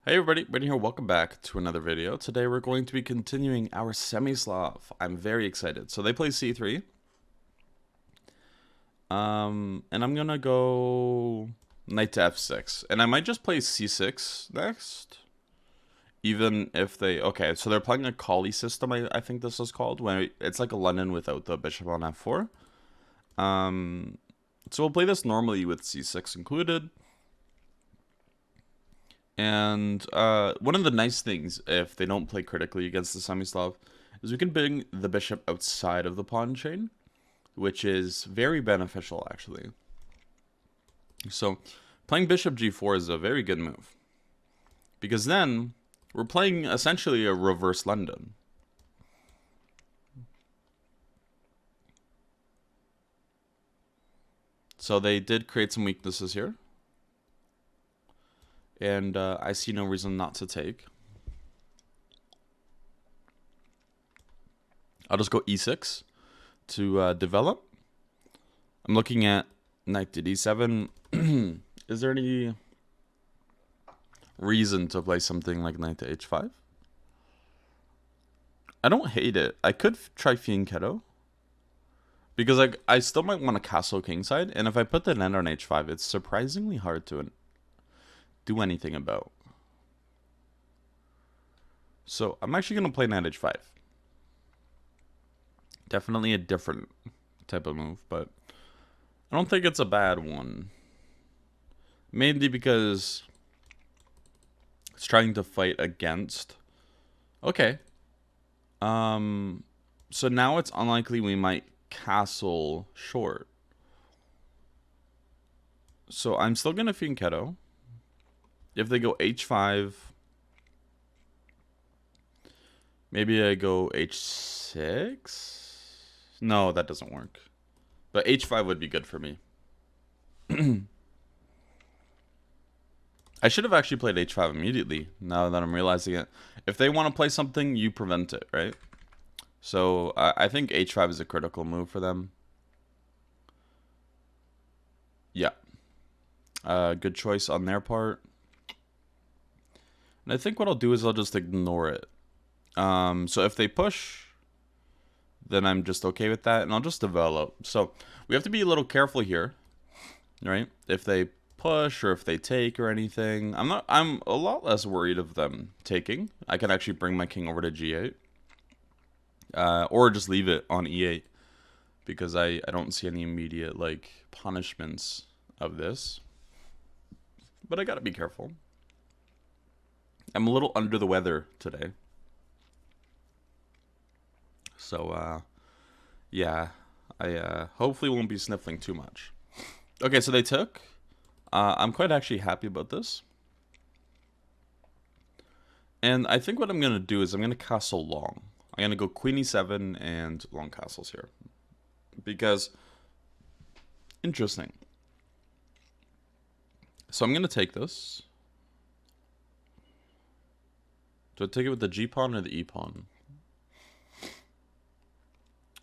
Hey everybody, Brittany here, welcome back to another video. Today we're going to be continuing our Semi-Slav. I'm very excited. So they play c3. And I'm gonna go knight to f6. And I might just play c6 next. Even if they... Okay, so they're playing a Kali system, I think this is called. When it's like a London without the bishop on f4. So we'll play this normally with c6 included. And one of the nice things, if they don't play critically against the Semi-Slav, is we can bring the bishop outside of the pawn chain, which is very beneficial, actually. So playing bishop g4 is a very good move, because then we're playing essentially a reverse London. So they did create some weaknesses here. And I see no reason not to take. I'll just go e6 to develop. I'm looking at knight to d7. Is there any reason to play something like knight to h5? I don't hate it. I could try fianchetto, because I still might want to castle kingside, and if I put the knight on h5, it's surprisingly hard to do anything about. So I'm actually going to play knight h5. Definitely a different type of move, but I don't think it's a bad one. Mainly because it's trying to fight against... Okay. So now it's unlikely we might castle short. So I'm still going to fianchetto. If they go h5, maybe I go h6? No, that doesn't work. But h5 would be good for me. I should have actually played h5 immediately, now that I'm realizing it. If they want to play something, you prevent it, right? So I think h5 is a critical move for them. Yeah. Good choice on their part. And I think what I'll do is I'll just ignore it. So if they push, then I'm just okay with that, and I'll just develop. So we have to be a little careful here, right? If they push or if they take or anything, I'm a lot less worried of them taking. I can actually bring my king over to g8, or just leave it on e8, because I don't see any immediate like punishments of this. But I gotta be careful. I'm a little under the weather today. So, yeah, I hopefully won't be sniffling too much. Okay, so they took. I'm quite actually happy about this. And I think what I'm going to do is I'm going to castle long. I'm going to go queen e7 and long castles here. Because, interesting. So I'm going to take this. Do I take it with the g-pawn or the e-pawn?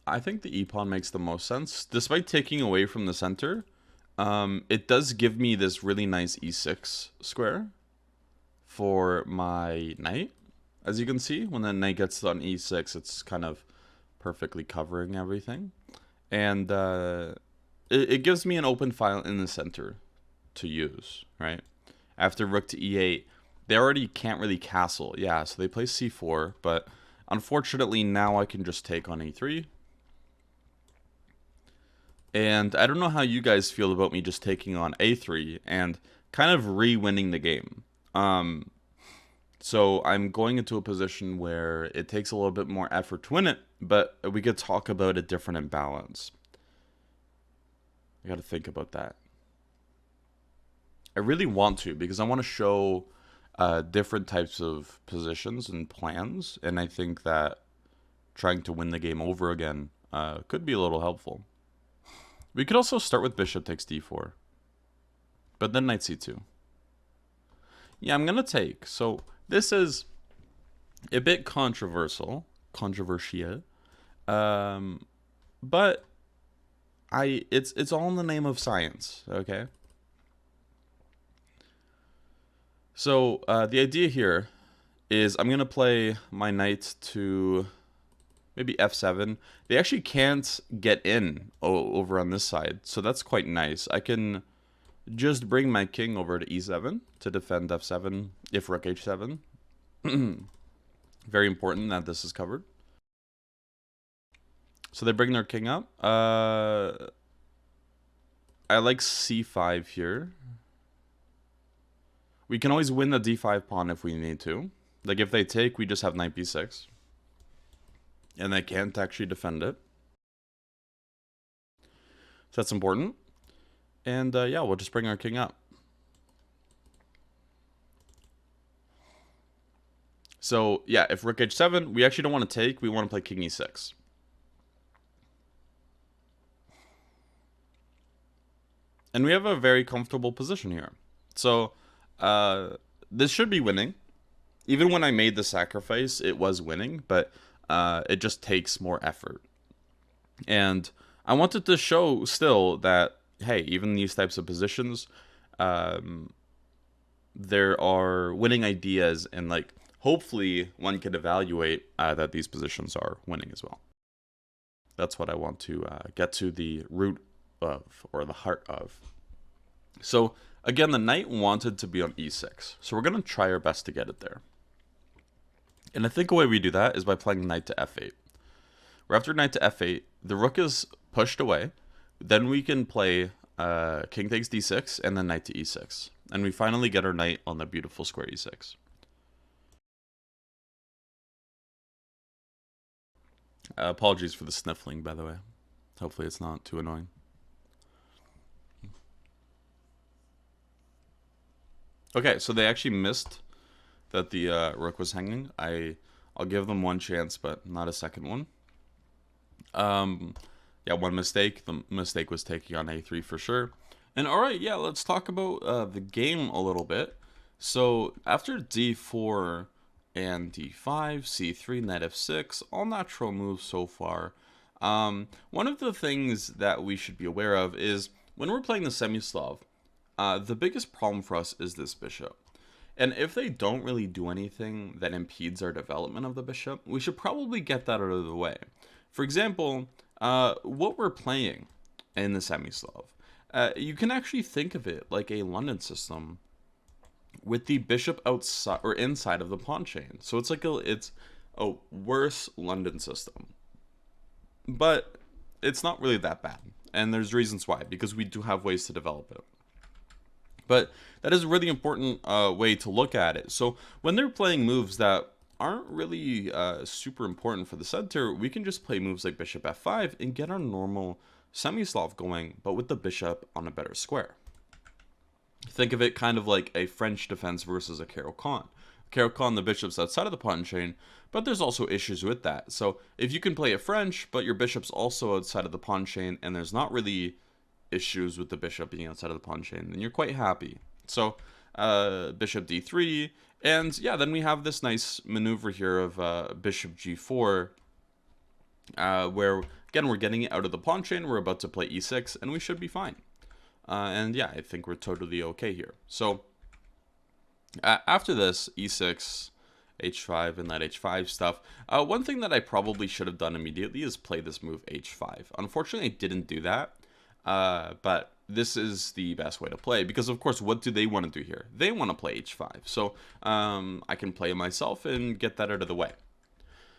I think the e-pawn makes the most sense. Despite taking away from the center, it does give me this really nice e6 square for my knight. As you can see, when the knight gets on e6, it's kind of perfectly covering everything. And it gives me an open file in the center to use, right? After rook to e8, they already can't really castle. Yeah, so they play c4, but unfortunately now I can just take on e3. And I don't know how you guys feel about me just taking on a3 and kind of re-winning the game. So I'm going into a position where it takes a little bit more effort to win it, but we could talk about a different imbalance. I got to think about that. I really want to, because I want to show different types of positions and plans, and I think that trying to win the game over again could be a little helpful. We could also start with bishop takes d4, but then knight c2. Yeah, I'm going to take. So this is a bit controversial, but it's all in the name of science, okay? So the idea here is I'm going to play my knight to maybe f7. They actually can't get in over on this side, so that's quite nice. I can just bring my king over to e7 to defend f7 if rook h7. Very important that this is covered. So they bring their king up. I like c5 here. We can always win the d5 pawn if we need to. Like if they take, we just have knight b6. And they can't actually defend it. So that's important. And yeah, we'll just bring our king up. So yeah, if rook h7, we actually don't want to take. We want to play king e6. And we have a very comfortable position here. So this should be winning. Even when I made the sacrifice, it was winning, but it just takes more effort. And I wanted to show still that, hey, even these types of positions, there are winning ideas, and like hopefully one could evaluate that these positions are winning as well. That's what I want to get to the root of, or the heart of. So again, the knight wanted to be on e6, so we're going to try our best to get it there. And I think a way we do that is by playing knight to f8. Where after knight to f8, the rook is pushed away. Then we can play king takes d6 and then knight to e6. And we finally get our knight on the beautiful square e6. Apologies for the sniffling, by the way. Hopefully it's not too annoying. Okay, so they actually missed that the rook was hanging. I'll give them one chance, but not a second one. Yeah, one mistake. The mistake was taking on a3 for sure. And all right, yeah, let's talk about the game a little bit. So after d4 and d5, c3, knight f6, all natural moves so far. One of the things that we should be aware of is when we're playing the Semi-Slav, the biggest problem for us is this bishop. And if they don't really do anything that impedes our development of the bishop, we should probably get that out of the way. For example, what we're playing in the Semi-Slav, you can actually think of it like a London system with the bishop outside or inside of the pawn chain. So it's like it's a worse London system. But it's not really that bad. And there's reasons why, because we do have ways to develop it. But that is a really important way to look at it. So when they're playing moves that aren't really super important for the center, we can just play moves like bishop f5 and get our normal Semi-Slav going, but with the bishop on a better square. Think of it kind of like a French defense versus a Caro-Kann. Caro-Kann, the bishop's outside of the pawn chain, but there's also issues with that. So if you can play a French, but your bishop's also outside of the pawn chain, and there's not really issues with the bishop being outside of the pawn chain, then you're quite happy. So bishop d3, and yeah, then we have this nice maneuver here of bishop g4, where again we're getting it out of the pawn chain. We're about to play e6, and we should be fine. And yeah, I think we're totally okay here. So after this e6, h5, and that h5 stuff, one thing that I probably should have done immediately is play this move h5. Unfortunately, I didn't do that. But this is the best way to play, because of course, what do they want to do here? They want to play h5. So I can play it myself and get that out of the way.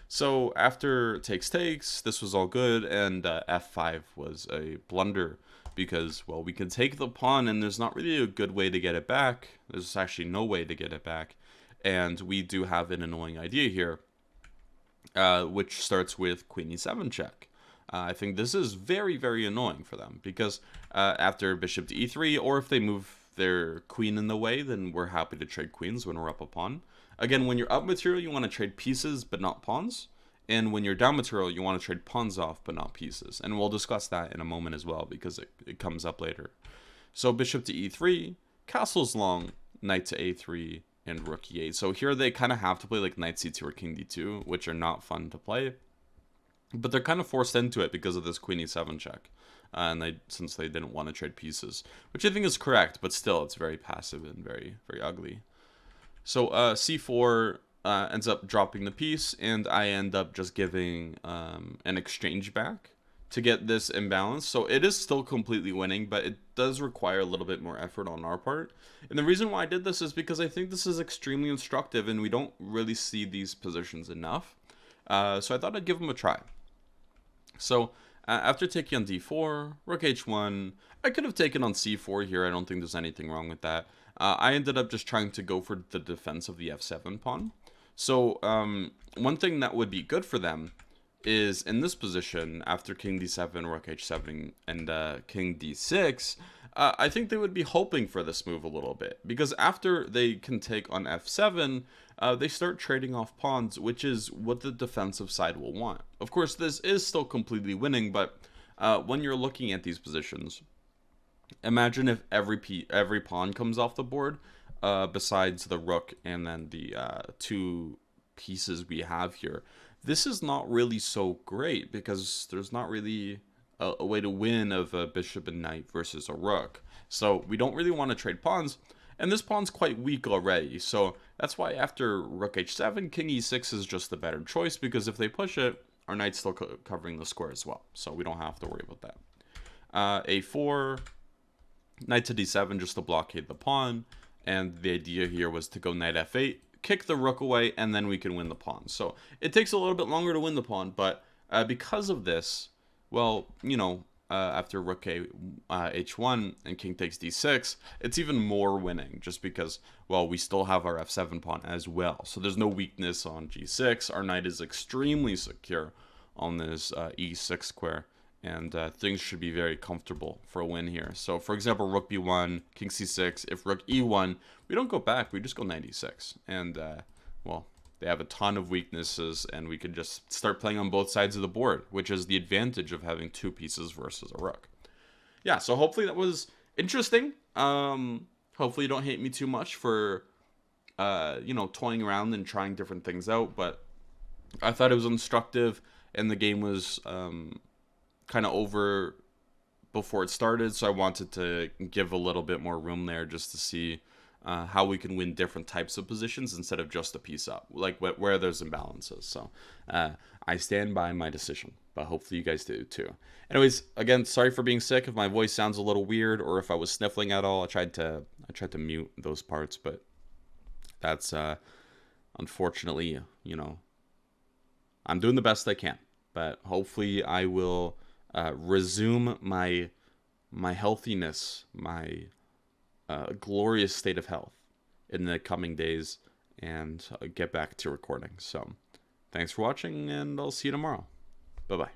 So after takes, this was all good, and f5 was a blunder, because, well, we can take the pawn, and there's not really a good way to get it back. There's actually no way to get it back, and we do have an annoying idea here, which starts with queen e7 check. I think this is very, very annoying for them, because after bishop to e3, or if they move their queen in the way, then we're happy to trade queens when we're up a pawn. Again, when you're up material, you want to trade pieces but not pawns. And when you're down material, you want to trade pawns off but not pieces. And we'll discuss that in a moment as well, because it comes up later. So bishop to e3, castle's long, knight to a3, and rook e8. So here they kind of have to play like knight c2 or king d2, which are not fun to play. But they're kind of forced into it because of this queen e7 check. And since they didn't want to trade pieces, which I think is correct, but still it's very passive and very, very ugly. So c4 ends up dropping the piece, and I end up just giving an exchange back to get this imbalance. So it is still completely winning, but it does require a little bit more effort on our part. And the reason why I did this is because I think this is extremely instructive, and we don't really see these positions enough. So I thought I'd give them a try. So after taking on d4, rook h1, I could have taken on c4 here. I don't think there's anything wrong with that. I ended up just trying to go for the defense of the f7 pawn. So one thing that would be good for them is in this position, after king d7, rook h7, and king d6, I think they would be hoping for this move a little bit. Because after they can take on f7, they start trading off pawns, which is what the defensive side will want. Of course, this is still completely winning, but when you're looking at these positions, imagine if every pawn comes off the board, besides the rook and then the two pieces we have here. This is not really so great because there's not really a way to win of a bishop and knight versus a rook. So we don't really want to trade pawns, and this pawn's quite weak already. So that's why after rook h7, king e6 is just the better choice, because if they push it, our knight's still covering the square as well. So we don't have to worry about that. A4, knight to d7 just to blockade the pawn. And the idea here was to go knight f8, kick the rook away, and then we can win the pawn. So it takes a little bit longer to win the pawn, but because of this, well, you know, after rook h1 and king takes d6, it's even more winning, just because, well, we still have our f7 pawn as well. So there's no weakness on g6. Our knight is extremely secure on this e6 square. And things should be very comfortable for a win here. So, for example, rook b1, king c6. If rook e1, we don't go back. We just go knight e6. And, well, they have a ton of weaknesses, and we could just start playing on both sides of the board, which is the advantage of having two pieces versus a rook. Yeah, so hopefully that was interesting. Hopefully you don't hate me too much for, you know, toying around and trying different things out. But I thought it was instructive, and the game was kind of over before it started, so I wanted to give a little bit more room there just to see how we can win different types of positions instead of just a piece up, like where there's imbalances. So I stand by my decision, but hopefully you guys do too. Anyways, again, sorry for being sick. If my voice sounds a little weird or if I was sniffling at all, I tried to mute those parts, but that's unfortunately, you know, I'm doing the best I can. But hopefully I will resume my healthiness, my glorious state of health in the coming days, and get back to recording. So thanks for watching, and I'll see you tomorrow. Bye-bye.